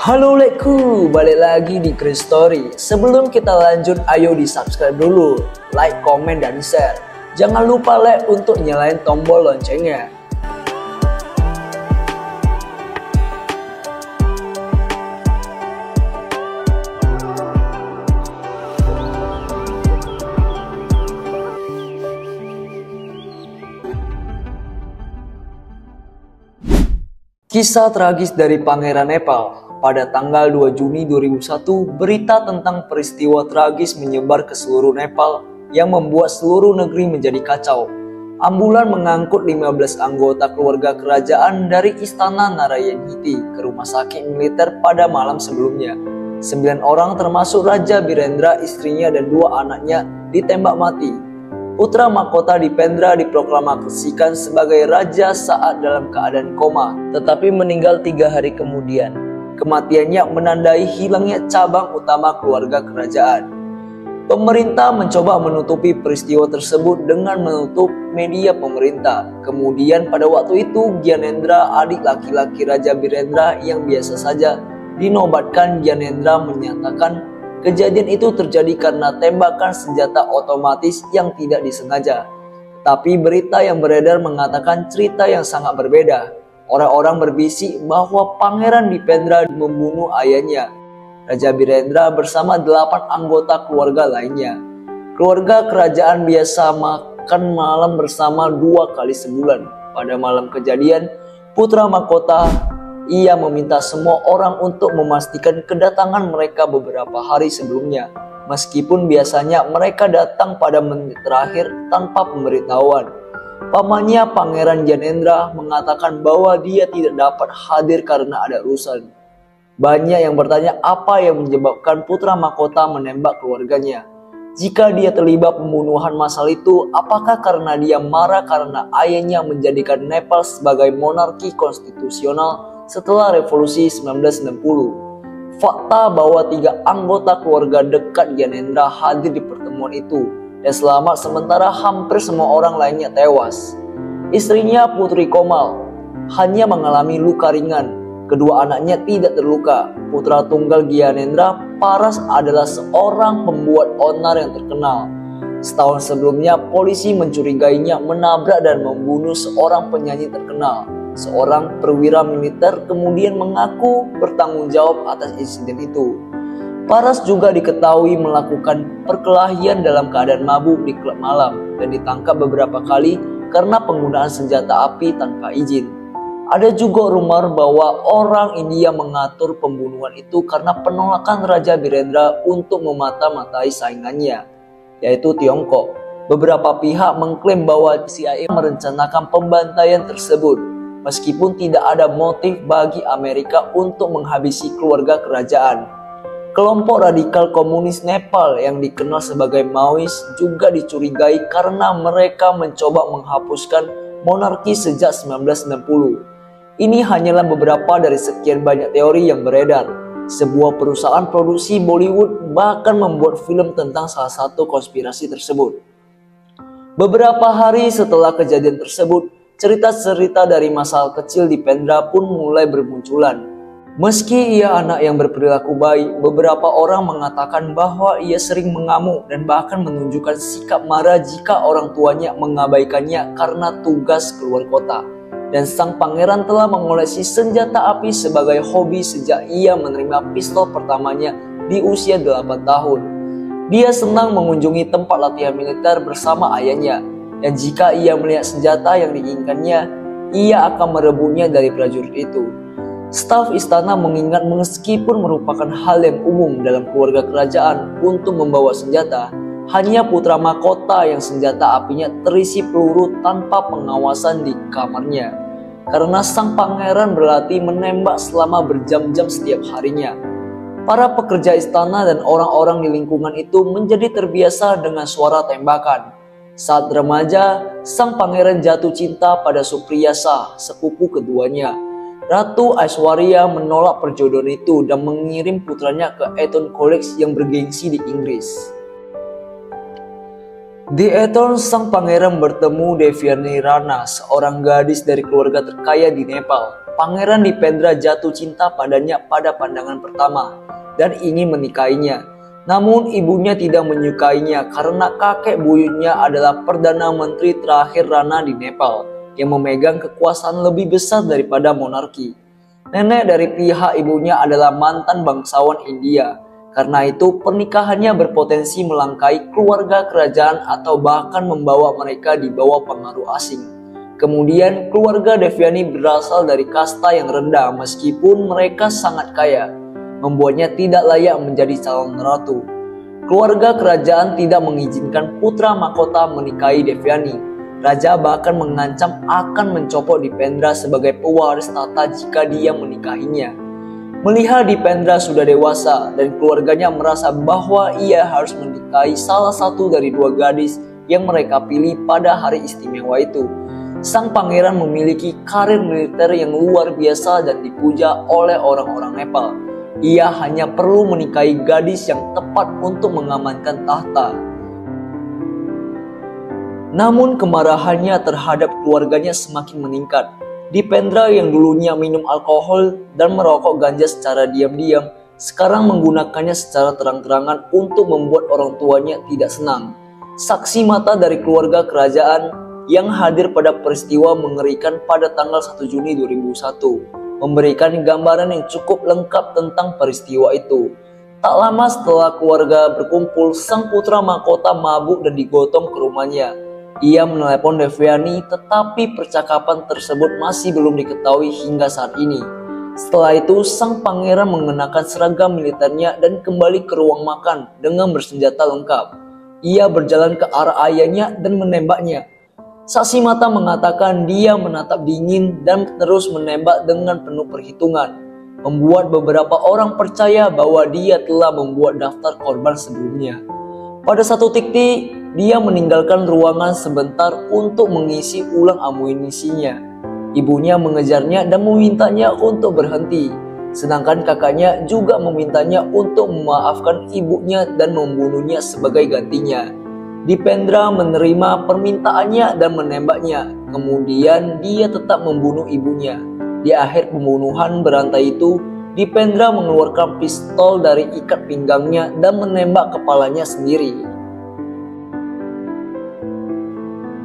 Halo leku, balik lagi di Green Story. Sebelum kita lanjut, ayo di subscribe dulu, like, komen, dan share. Jangan lupa untuk nyalain tombol loncengnya. Kisah tragis dari Pangeran Nepal. Pada tanggal 2 Juni 2001, berita tentang peristiwa tragis menyebar ke seluruh Nepal yang membuat seluruh negeri menjadi kacau. Ambulan mengangkut 15 anggota keluarga kerajaan dari Istana Narayani ke rumah sakit militer pada malam sebelumnya. 9 orang termasuk Raja Birendra, istrinya dan 2 anaknya ditembak mati. Putra mahkota Dipendra diproklamasikan sebagai raja saat dalam keadaan koma, tetapi meninggal 3 hari kemudian. Kematiannya menandai hilangnya cabang utama keluarga kerajaan. Pemerintah mencoba menutupi peristiwa tersebut dengan menutup media pemerintah. Kemudian pada waktu itu Gyanendra, adik laki-laki Raja Birendra yang biasa saja dinobatkan, Gyanendra menyatakan kejadian itu terjadi karena tembakan senjata otomatis yang tidak disengaja. Tapi berita yang beredar mengatakan cerita yang sangat berbeda. Orang-orang berbisik bahwa Pangeran Dipendra membunuh ayahnya, Raja Birendra, bersama 8 anggota keluarga lainnya. Keluarga kerajaan biasa makan malam bersama 2 kali sebulan. Pada malam kejadian, putra mahkota ia meminta semua orang untuk memastikan kedatangan mereka beberapa hari sebelumnya, meskipun biasanya mereka datang pada menit terakhir tanpa pemberitahuan. Pamannya Pangeran Gyanendra mengatakan bahwa dia tidak dapat hadir karena ada urusan. Banyak yang bertanya apa yang menyebabkan putra mahkota menembak keluarganya. Jika dia terlibat pembunuhan massal itu, apakah karena dia marah karena ayahnya menjadikan Nepal sebagai monarki konstitusional setelah revolusi 1960? Fakta bahwa 3 anggota keluarga dekat Gyanendra hadir di pertemuan itu, dan selamat sementara hampir semua orang lainnya tewas. Istrinya Putri Komal hanya mengalami luka ringan. Kedua anaknya tidak terluka. Putra tunggal Gyanendra, Paras, adalah seorang pembuat onar yang terkenal. Setahun sebelumnya, polisi mencurigainya menabrak dan membunuh seorang penyanyi terkenal. Seorang perwira militer kemudian mengaku bertanggung jawab atas insiden itu. Paras juga diketahui melakukan perkelahian dalam keadaan mabuk di klub malam dan ditangkap beberapa kali karena penggunaan senjata api tanpa izin. Ada juga rumor bahwa orang India mengatur pembunuhan itu karena penolakan Raja Birendra untuk memata-matai saingannya, yaitu Tiongkok. Beberapa pihak mengklaim bahwa CIA merencanakan pembantaian tersebut, meskipun tidak ada motif bagi Amerika untuk menghabisi keluarga kerajaan. Kelompok radikal komunis Nepal yang dikenal sebagai Maois juga dicurigai karena mereka mencoba menghapuskan monarki sejak 1960. Ini hanyalah beberapa dari sekian banyak teori yang beredar. Sebuah perusahaan produksi Bollywood bahkan membuat film tentang salah satu konspirasi tersebut. Beberapa hari setelah kejadian tersebut, cerita-cerita dari masa kecil Dipendra pun mulai bermunculan. Meski ia anak yang berperilaku baik, beberapa orang mengatakan bahwa ia sering mengamuk dan bahkan menunjukkan sikap marah jika orang tuanya mengabaikannya karena tugas keluar kota. Dan sang pangeran telah mengoleksi senjata api sebagai hobi sejak ia menerima pistol pertamanya di usia 8 tahun. Dia senang mengunjungi tempat latihan militer bersama ayahnya, dan jika ia melihat senjata yang diinginkannya, ia akan merebutnya dari prajurit itu. Staf istana mengingat meskipun merupakan hal yang umum dalam keluarga kerajaan untuk membawa senjata, hanya putra mahkota yang senjata apinya terisi peluru tanpa pengawasan di kamarnya. Karena sang pangeran berlatih menembak selama berjam-jam setiap harinya. Para pekerja istana dan orang-orang di lingkungan itu menjadi terbiasa dengan suara tembakan. Saat remaja, sang pangeran jatuh cinta pada Supriyasa, sepupu keduanya. Ratu Aishwarya menolak perjodohan itu dan mengirim putranya ke Eton College yang bergengsi di Inggris. Di Eton, sang pangeran bertemu Devyani Rana, seorang gadis dari keluarga terkaya di Nepal. Pangeran Dipendra jatuh cinta padanya pada pandangan pertama dan ingin menikahinya. Namun ibunya tidak menyukainya karena kakek buyutnya adalah Perdana Menteri terakhir Rana di Nepal yang memegang kekuasaan lebih besar daripada monarki. Nenek dari pihak ibunya adalah mantan bangsawan India. Karena itu pernikahannya berpotensi melangkai keluarga kerajaan atau bahkan membawa mereka di bawah pengaruh asing. Kemudian keluarga Devyani berasal dari kasta yang rendah meskipun mereka sangat kaya, membuatnya tidak layak menjadi calon ratu. Keluarga kerajaan tidak mengizinkan putra mahkota menikahi Devyani. Raja bahkan mengancam akan mencopot Dipendra sebagai pewaris tahta jika dia menikahinya. Melihat Dipendra sudah dewasa dan keluarganya merasa bahwa ia harus menikahi salah satu dari dua gadis yang mereka pilih pada hari istimewa itu. Sang pangeran memiliki karir militer yang luar biasa dan dipuja oleh orang-orang Nepal. Ia hanya perlu menikahi gadis yang tepat untuk mengamankan tahta. Namun kemarahannya terhadap keluarganya semakin meningkat. Dipendra yang dulunya minum alkohol dan merokok ganja secara diam-diam, sekarang menggunakannya secara terang-terangan untuk membuat orang tuanya tidak senang. Saksi mata dari keluarga kerajaan yang hadir pada peristiwa mengerikan pada tanggal 1 Juni 2001 memberikan gambaran yang cukup lengkap tentang peristiwa itu. Tak lama setelah keluarga berkumpul, sang putra mahkota mabuk dan digotong ke rumahnya. Ia menelepon Devyani, tetapi percakapan tersebut masih belum diketahui hingga saat ini. Setelah itu, sang pangeran mengenakan seragam militernya dan kembali ke ruang makan dengan bersenjata lengkap. Ia berjalan ke arah ayahnya dan menembaknya. Saksi mata mengatakan dia menatap dingin dan terus menembak dengan penuh perhitungan, membuat beberapa orang percaya bahwa dia telah membuat daftar korban sebelumnya. Pada satu titik, dia meninggalkan ruangan sebentar untuk mengisi ulang amunisinya. Ibunya mengejarnya dan memintanya untuk berhenti. Sedangkan kakaknya juga memintanya untuk memaafkan ibunya dan membunuhnya sebagai gantinya. Dipendra menerima permintaannya dan menembaknya. Kemudian dia tetap membunuh ibunya. Di akhir pembunuhan berantai itu, Dipendra mengeluarkan pistol dari ikat pinggangnya dan menembak kepalanya sendiri.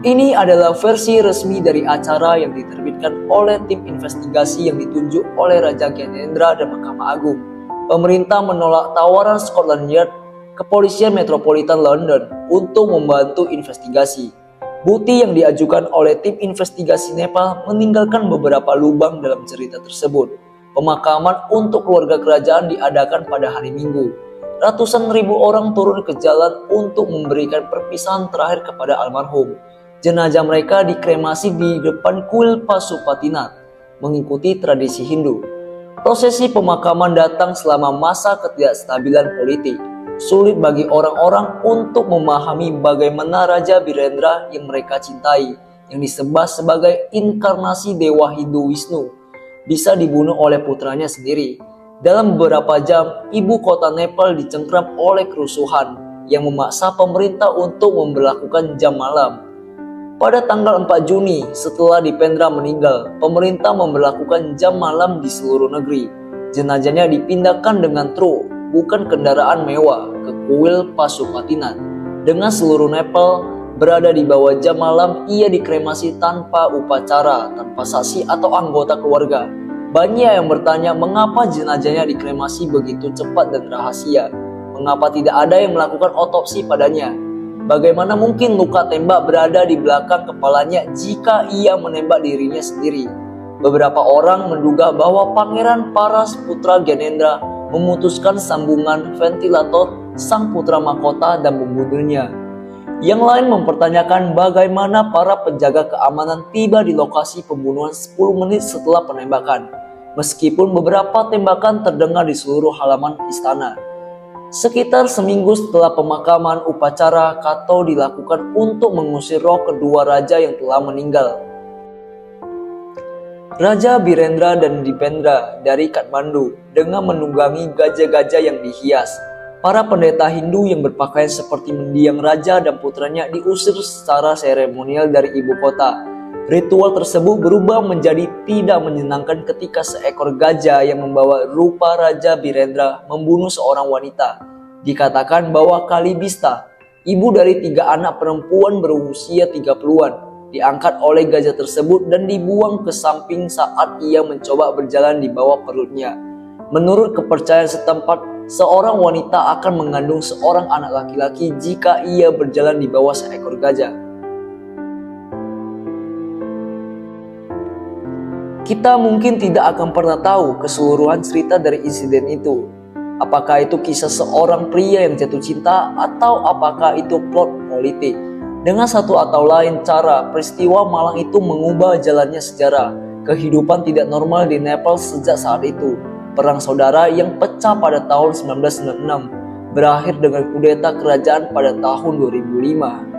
Ini adalah versi resmi dari acara yang diterbitkan oleh tim investigasi yang ditunjuk oleh Raja Gyanendra dan Mahkamah Agung. Pemerintah menolak tawaran Scotland Yard, Kepolisian Metropolitan London, untuk membantu investigasi. Bukti yang diajukan oleh tim investigasi Nepal meninggalkan beberapa lubang dalam cerita tersebut. Pemakaman untuk keluarga kerajaan diadakan pada hari Minggu. Ratusan ribu orang turun ke jalan untuk memberikan perpisahan terakhir kepada almarhum. Jenazah mereka dikremasi di depan kuil Pasupatinath, mengikuti tradisi Hindu. Prosesi pemakaman datang selama masa ketidakstabilan politik. Sulit bagi orang-orang untuk memahami bagaimana Raja Birendra yang mereka cintai, yang disembah sebagai inkarnasi Dewa Hindu Wisnu, bisa dibunuh oleh putranya sendiri. Dalam beberapa jam, ibu kota Nepal dicengkram oleh kerusuhan yang memaksa pemerintah untuk memberlakukan jam malam. Pada tanggal 4 Juni, setelah Dipendra meninggal, pemerintah memberlakukan jam malam di seluruh negeri. Jenazahnya dipindahkan dengan truk, bukan kendaraan mewah, ke kuil Pasupatinath. Dengan seluruh Nepal berada di bawah jam malam, ia dikremasi tanpa upacara, tanpa saksi atau anggota keluarga. Banyak yang bertanya mengapa jenazahnya dikremasi begitu cepat dan rahasia. Mengapa tidak ada yang melakukan otopsi padanya? Bagaimana mungkin luka tembak berada di belakang kepalanya jika ia menembak dirinya sendiri? Beberapa orang menduga bahwa Pangeran Paras putra Gyanendra memutuskan sambungan ventilator sang putra mahkota dan membunuhnya. Yang lain mempertanyakan bagaimana para penjaga keamanan tiba di lokasi pembunuhan 10 menit setelah penembakan, meskipun beberapa tembakan terdengar di seluruh halaman istana. Sekitar seminggu setelah pemakaman, upacara Kato dilakukan untuk mengusir roh kedua raja yang telah meninggal. Raja Birendra dan Dipendra dari Kathmandu dengan menunggangi gajah-gajah yang dihias. Para pendeta Hindu yang berpakaian seperti mendiang raja dan putranya diusir secara seremonial dari ibu kota. Ritual tersebut berubah menjadi tidak menyenangkan ketika seekor gajah yang membawa rupa Raja Birendra membunuh seorang wanita. Dikatakan bahwa Kalibista, ibu dari 3 anak perempuan berusia 30-an, diangkat oleh gajah tersebut dan dibuang ke samping saat ia mencoba berjalan di bawah perutnya. Menurut kepercayaan setempat, seorang wanita akan mengandung seorang anak laki-laki jika ia berjalan di bawah seekor gajah. Kita mungkin tidak akan pernah tahu keseluruhan cerita dari insiden itu. Apakah itu kisah seorang pria yang jatuh cinta atau apakah itu plot politik? Dengan satu atau lain cara, peristiwa malang itu mengubah jalannya sejarah. Kehidupan tidak normal di Nepal sejak saat itu. Perang saudara yang pecah pada tahun 1996 berakhir dengan kudeta kerajaan pada tahun 2005.